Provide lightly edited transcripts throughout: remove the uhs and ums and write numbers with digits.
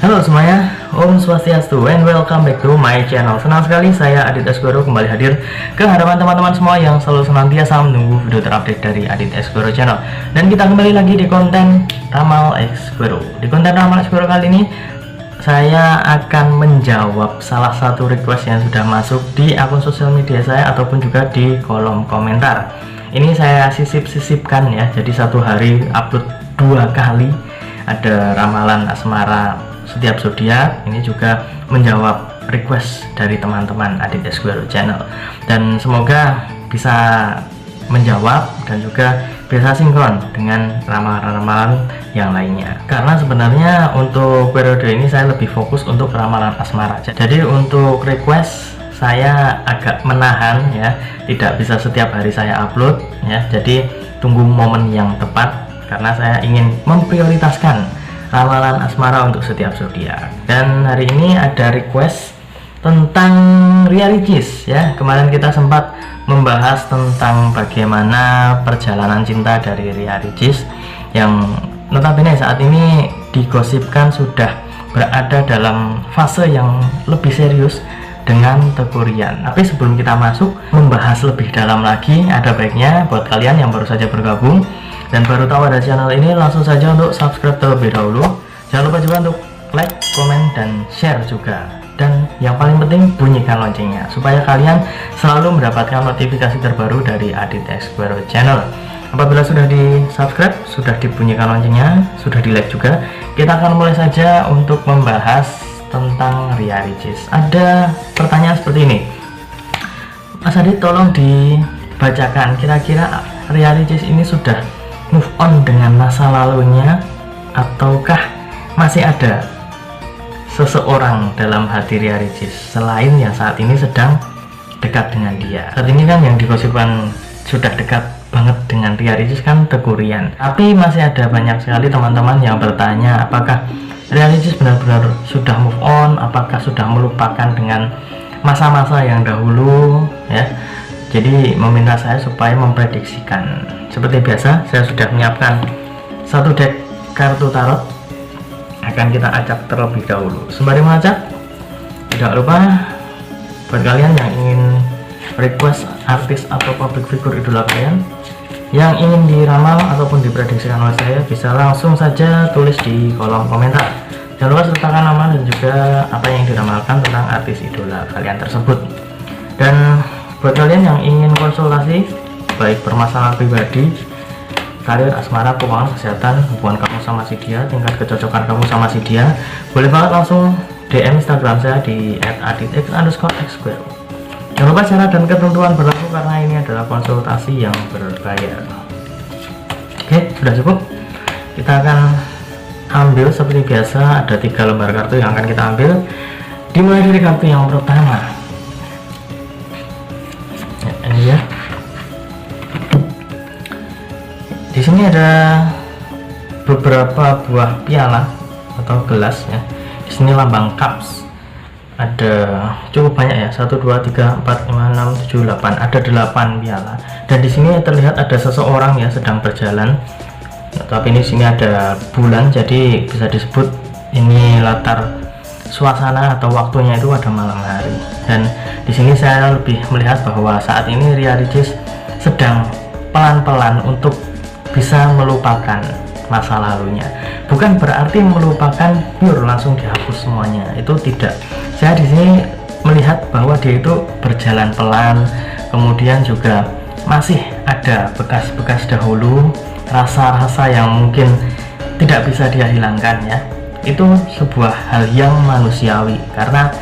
Halo semuanya, Om Swastiastu and welcome back to my channel. Senang sekali saya Adit Esgoro kembali hadir ke hadapan teman-teman semua yang selalu senantiasa menunggu video terupdate dari Adit Esgoro channel. Dan kita kembali lagi di konten Ramal Esgoro. Di konten Ramal Esgoro kali ini saya akan menjawab salah satu request yang sudah masuk di akun sosial media saya ataupun juga di kolom komentar. Ini saya sisip-sisipkan ya, jadi satu hari upload 2 kali. Ada ramalan asmara setiap zodiak, ini juga menjawab request dari teman-teman Adit Esgoro channel, dan semoga bisa menjawab dan juga bisa sinkron dengan ramalan-ramalan yang lainnya. Karena sebenarnya untuk periode ini saya lebih fokus untuk ramalan asmara. Jadi untuk request saya agak menahan ya, tidak bisa setiap hari saya upload ya. Jadi tunggu momen yang tepat karena saya ingin memprioritaskan ramalan asmara untuk setiap zodiak. Dan hari ini ada request tentang Ria Ricis ya. Kemarin kita sempat membahas tentang bagaimana perjalanan cinta dari Ria Ricis yang notabene saat ini digosipkan sudah berada dalam fase yang lebih serius dengan Teuku Ryan. Tapi sebelum kita masuk membahas lebih dalam lagi, ada baiknya buat kalian yang baru saja bergabung dan baru tahu ada channel ini, langsung saja untuk subscribe terlebih dahulu. Jangan lupa juga untuk like, komen, dan share juga. Dan yang paling penting, bunyikan loncengnya supaya kalian selalu mendapatkan notifikasi terbaru dari Adit Esgoro channel. Apabila sudah di subscribe, sudah dibunyikan loncengnya, sudah di like juga, kita akan mulai saja untuk membahas tentang Ria Ricis. Ada pertanyaan seperti ini, Mas Adit tolong dibacakan, kira-kira Ria Ricis ini sudah move on dengan masa lalunya ataukah masih ada seseorang dalam hati Ria Ricis selain yang saat ini sedang dekat dengan dia. Saat ini kan yang digosipkan sudah dekat banget dengan Ria Ricis kan Teuku Ryan. Tapi masih ada banyak sekali teman-teman yang bertanya apakah Ria Ricis benar-benar sudah move on, apakah sudah melupakan dengan masa-masa yang dahulu ya. Jadi meminta saya supaya memprediksikan. Seperti biasa, saya sudah menyiapkan satu deck kartu tarot. Akan kita acak terlebih dahulu. Sembari mengacak, tidak lupa buat kalian yang ingin request artis atau public figure idola kalian yang ingin diramal ataupun diprediksikan oleh saya, bisa langsung saja tulis di kolom komentar. Jangan lupa sertakan nama dan juga apa yang diramalkan tentang artis idola kalian tersebut. Dan buat kalian yang ingin konsultasi baik permasalahan pribadi, karir, asmara, keuangan, kesehatan, hubungan kamu sama si dia, tingkat kecocokan kamu sama si dia, boleh banget langsung DM Instagram saya di @aditx_esgoro. Jangan lupa syarat dan ketentuan berlaku karena ini adalah konsultasi yang berbayar. Oke, sudah cukup. Kita akan ambil seperti biasa, ada 3 lembar kartu yang akan kita ambil. Dimulai dari kartu yang pertama. Ini ya. Di sini ada beberapa buah piala atau gelas ya. Di sini lambang cups. Ada cukup banyak ya. 1 2 3 4 5 6 7 8. Ada 8 piala. Dan di sini terlihat ada seseorang ya sedang berjalan. Tapi ini sini ada bulan, jadi bisa disebut ini latar suasana atau waktunya itu ada malam hari. Dan di sini saya lebih melihat bahwa saat ini Ria Ricis sedang pelan-pelan untuk bisa melupakan masa lalunya. Bukan berarti melupakan pure langsung dihapus semuanya, itu tidak. Saya di sini melihat bahwa dia itu berjalan pelan, kemudian juga masih ada bekas-bekas dahulu, rasa-rasa yang mungkin tidak bisa dia hilangkan ya. Itu sebuah hal yang manusiawi karena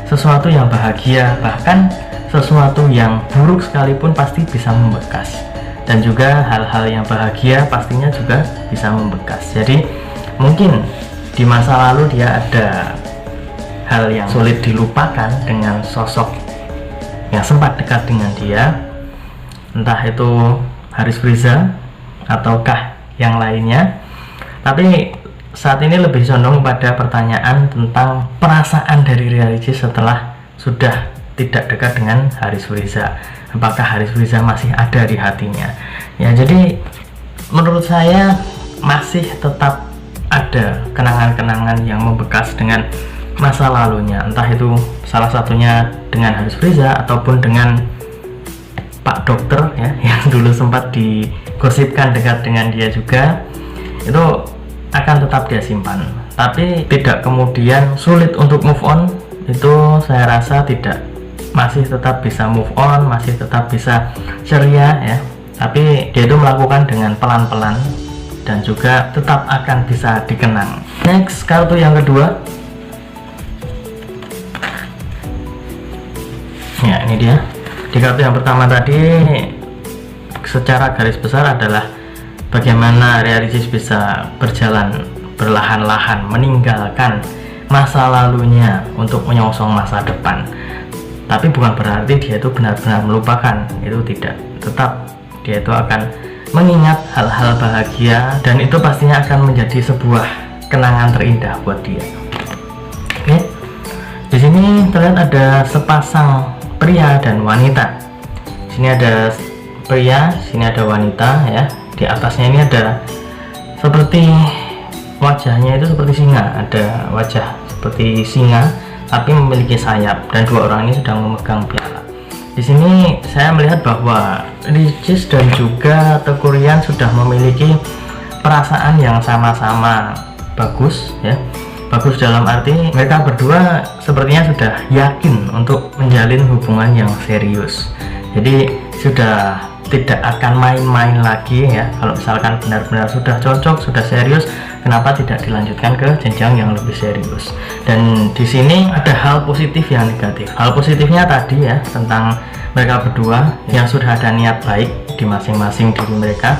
sesuatu yang bahagia, bahkan sesuatu yang buruk sekalipun pasti bisa membekas. Dan juga hal-hal yang bahagia pastinya juga bisa membekas. Jadi mungkin di masa lalu dia ada hal yang sulit dilupakan dengan sosok yang sempat dekat dengan dia, entah itu Haris Friza ataukah yang lainnya. Tapi saat ini lebih condong pada pertanyaan tentang perasaan dari Ria Ricis setelah sudah tidak dekat dengan Haris Friza. Apakah Haris Friza masih ada di hatinya ya. Jadi menurut saya masih tetap ada kenangan-kenangan yang membekas dengan masa lalunya, entah itu salah satunya dengan Haris Friza ataupun dengan Pak Dokter ya, yang dulu sempat digosipkan dekat dengan dia juga, itu akan tetap dia simpan. Tapi tidak kemudian sulit untuk move on, itu saya rasa tidak, masih tetap bisa move on, masih tetap bisa ceria ya, tapi dia itu melakukan dengan pelan-pelan dan juga tetap akan bisa dikenang. Next, kartu yang kedua ya, ini dia. Di kartu yang pertama tadi secara garis besar adalah bagaimana Ricis bisa berjalan perlahan-lahan meninggalkan masa lalunya untuk menyongsong masa depan. Tapi bukan berarti dia itu benar-benar melupakan, itu tidak. Tetap dia itu akan mengingat hal-hal bahagia, dan itu pastinya akan menjadi sebuah kenangan terindah buat dia. Oke, di sini terlihat ada sepasang pria dan wanita. Sini ada pria, sini ada wanita ya. Di atasnya ini ada seperti wajahnya itu seperti singa, ada wajah seperti singa tapi memiliki sayap, dan dua orang ini sedang memegang piala. Di sini saya melihat bahwa Ricis dan juga Teuku Ryan sudah memiliki perasaan yang sama-sama bagus ya. Bagus dalam arti mereka berdua sepertinya sudah yakin untuk menjalin hubungan yang serius. Jadi sudah tidak akan main-main lagi ya. Kalau misalkan benar-benar sudah cocok, sudah serius, kenapa tidak dilanjutkan ke jenjang yang lebih serius? Dan di sini ada hal positif yang negatif. Hal positifnya tadi ya, tentang mereka berdua yang sudah ada niat baik di masing-masing diri mereka.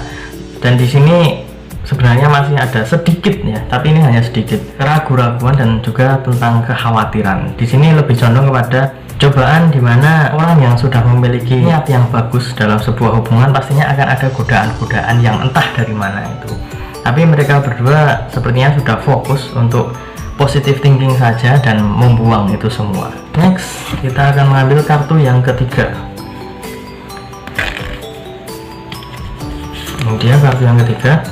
Dan di sini sebenarnya masih ada sedikit ya, tapi ini hanya sedikit keraguan-raguan dan juga tentang kekhawatiran. Di sini lebih condong kepada cobaan, di mana orang yang sudah memiliki niat yang bagus dalam sebuah hubungan pastinya akan ada godaan-godaan yang entah dari mana itu. Tapi mereka berdua sepertinya sudah fokus untuk positive thinking saja dan membuang itu semua. Next, kita akan mengambil kartu yang ketiga. Kemudian kartu yang ketiga.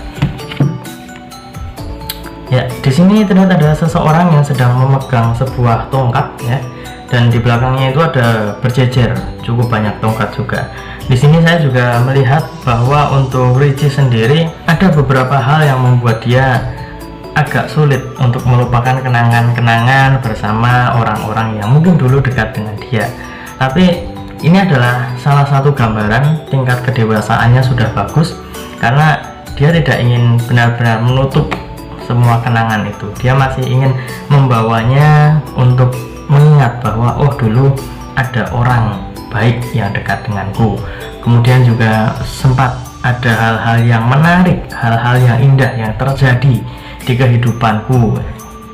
Ya, di sini terlihat ada seseorang yang sedang memegang sebuah tongkat ya, dan di belakangnya itu ada berjejer cukup banyak tongkat juga. Di sini saya juga melihat bahwa untuk Ricis sendiri ada beberapa hal yang membuat dia agak sulit untuk melupakan kenangan-kenangan bersama orang-orang yang mungkin dulu dekat dengan dia. Tapi ini adalah salah satu gambaran tingkat kedewasaannya sudah bagus, karena dia tidak ingin benar-benar menutup semua kenangan itu. Dia masih ingin membawanya untuk mengingat bahwa oh dulu ada orang baik yang dekat denganku. Kemudian juga sempat ada hal-hal yang menarik, hal-hal yang indah yang terjadi di kehidupanku,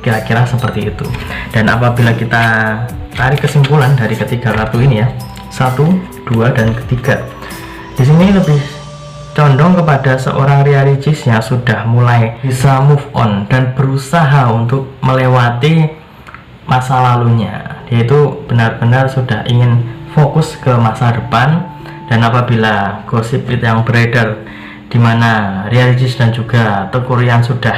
kira-kira seperti itu. Dan apabila kita tarik kesimpulan dari ketiga kartu ini ya, 1, 2, dan ketiga, di sini lebih condong kepada seorang Ricis yang sudah mulai bisa move on dan berusaha untuk melewati masa lalunya. Dia itu benar-benar sudah ingin fokus ke masa depan. Dan apabila gosip yang beredar di mana Ricis dan juga Teuku Ryan sudah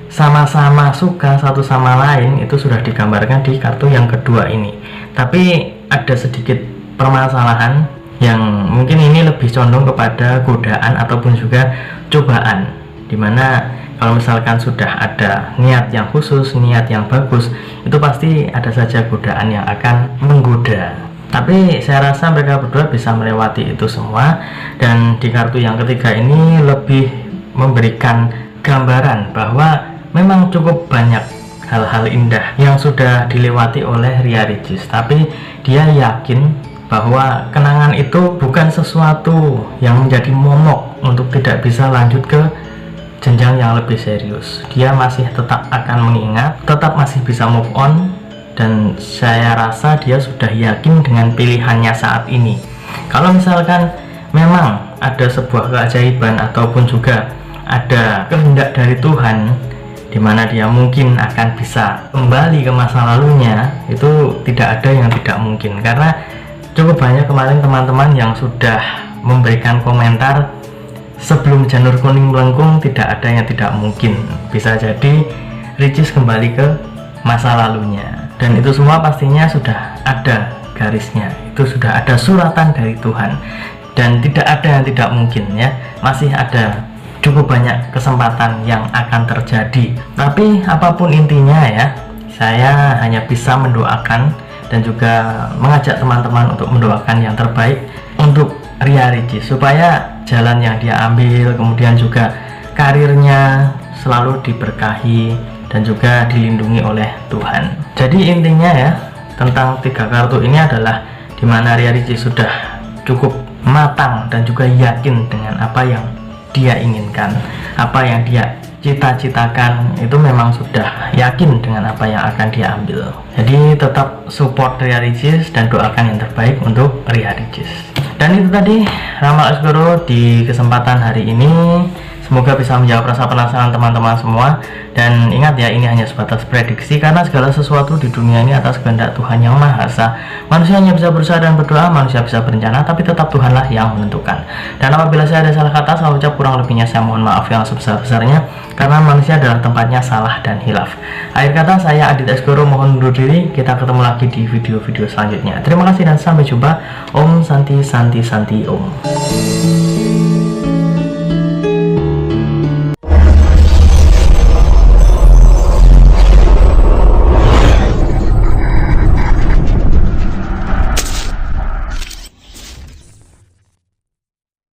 sama-sama suka satu sama lain, itu sudah digambarkan di kartu yang kedua ini. Tapi ada sedikit permasalahan yang mungkin ini lebih condong kepada godaan ataupun juga cobaan, dimana kalau misalkan sudah ada niat yang khusus, niat yang bagus, itu pasti ada saja godaan yang akan menggoda. Tapi saya rasa mereka berdua bisa melewati itu semua. Dan di kartu yang ketiga ini lebih memberikan gambaran bahwa memang cukup banyak hal-hal indah yang sudah dilewati oleh Ricis, tapi dia yakin bahwa kenangan itu bukan sesuatu yang menjadi momok untuk tidak bisa lanjut ke jenjang yang lebih serius. Dia masih tetap akan mengingat, tetap masih bisa move on, dan saya rasa dia sudah yakin dengan pilihannya saat ini. Kalau misalkan memang ada sebuah keajaiban ataupun juga ada kehendak dari Tuhan di mana dia mungkin akan bisa kembali ke masa lalunya, itu tidak ada yang tidak mungkin. Karena cukup banyak kemarin teman-teman yang sudah memberikan komentar sebelum janur kuning melengkung tidak ada yang tidak mungkin. Bisa jadi Ricis kembali ke masa lalunya, dan itu semua pastinya sudah ada garisnya, itu sudah ada suratan dari Tuhan, dan tidak ada yang tidak mungkin ya. Masih ada cukup banyak kesempatan yang akan terjadi. Tapi apapun intinya ya, saya hanya bisa mendoakan dan juga mengajak teman-teman untuk mendoakan yang terbaik untuk Ria Ricis, supaya jalan yang dia ambil, kemudian juga karirnya selalu diberkahi dan juga dilindungi oleh Tuhan. Jadi intinya ya, tentang 3 kartu ini adalah dimana Ria Ricis sudah cukup matang dan juga yakin dengan apa yang dia inginkan, apa yang dia cita-citakan, itu memang sudah yakin dengan apa yang akan dia ambil. Jadi tetap support Ria Ricis dan doakan yang terbaik untuk Ria Ricis. Dan itu tadi ramal Asgoro di kesempatan hari ini. Semoga bisa menjawab rasa penasaran teman-teman semua. Dan ingat ya, ini hanya sebatas prediksi, karena segala sesuatu di dunia ini atas kehendak Tuhan yang Maha Esa. Manusia hanya bisa berusaha dan berdoa, manusia bisa berencana, tapi tetap Tuhanlah yang menentukan. Dan apabila saya ada salah kata, saya ucap kurang lebihnya saya mohon maaf yang sebesar-besarnya, karena manusia adalah tempatnya salah dan hilaf. Akhir kata, saya Adit Asgoro mohon undur diri. Kita ketemu lagi di video-video selanjutnya. Terima kasih dan sampai jumpa. Om Santi Santi Santi Om.